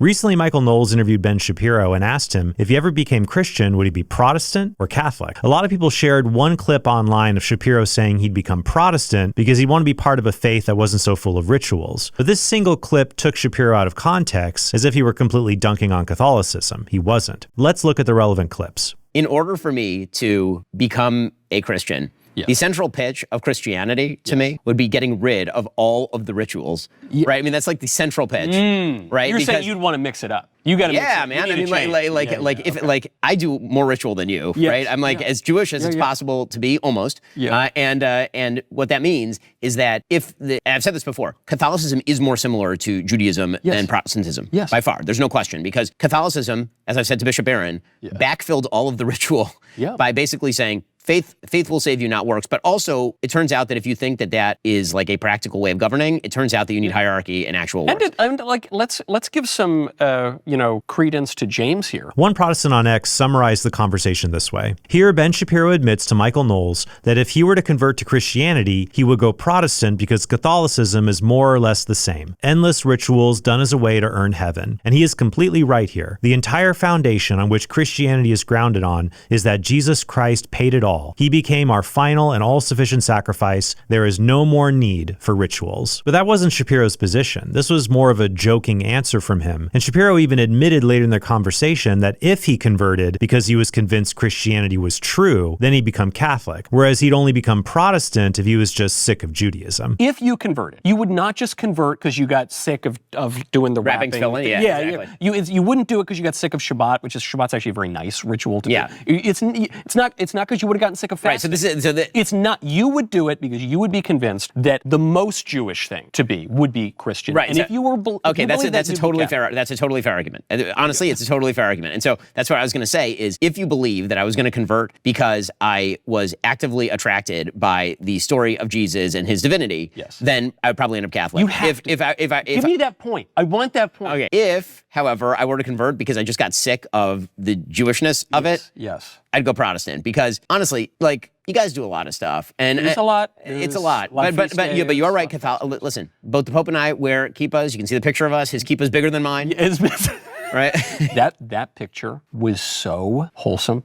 Recently, Michael Knowles interviewed Ben Shapiro and asked him if he ever became Christian, would he be Protestant or Catholic? A lot of people shared one clip online of Shapiro saying he'd become Protestant because he'd want to be part of a faith that wasn't so full of rituals. But this single clip took Shapiro out of context, as if he were completely dunking on Catholicism. He wasn't. Let's look at the relevant clips. In order for me to become a Christian, the central pitch of Christianity to me would be getting rid of all of the rituals, right? I mean, that's like the central pitch, right? You're saying you'd want to mix it up. You got to mix it up. Man. I mean, if I do more ritual than you, right? I'm like as Jewish as it's possible to be, almost. And what that means is that and I've said this before, Catholicism is more similar to Judaism than Protestantism, by far. There's no question, because Catholicism, as I've said to Bishop Barron, backfilled all of the ritual by basically saying, Faith will save you, not works. But also, it turns out that if you think that that is like a practical way of governing, it turns out that you need hierarchy and actual works. And let's give some credence to James here. One Protestant on X summarized the conversation this way. Here, Ben Shapiro admits to Michael Knowles that if he were to convert to Christianity, he would go Protestant because Catholicism is more or less the same. Endless rituals done as a way to earn heaven. And he is completely right here. The entire foundation on which Christianity is grounded on is that Jesus Christ paid it all. He became our final and all-sufficient sacrifice. There is no more need for rituals. But that wasn't Shapiro's position. This was more of a joking answer from him. And Shapiro even admitted later in their conversation that if he converted because he was convinced Christianity was true, then he'd become Catholic, whereas he'd only become Protestant if he was just sick of Judaism. If you converted, you would not just convert because you got sick of doing the wrapping. Filling, exactly. You wouldn't do it because you got sick of Shabbat, which is Shabbat's actually a very nice ritual to do. It's not because you would have gotten sick of fasting. Right, it's not. You would do it because you would be convinced that the most Jewish thing to be would be Christian. Right. And if you were that's a totally fair argument. Honestly, it's a totally fair argument. And so that's what I was going to say is, if you believe that I was going to convert because I was actively attracted by the story of Jesus and his divinity, then I would probably end up Catholic. You have to. Give me that point. I want that point. Okay. If, however, I were to convert because I just got sick of the Jewishness of it, I'd go Protestant, because honestly, like, you guys do a lot of stuff, and it's a lot. It's a lot. But you are right, Catholic. Listen, both the Pope and I wear kippas. You can see the picture of us. His kippa's bigger than mine. Right? That picture was so wholesome.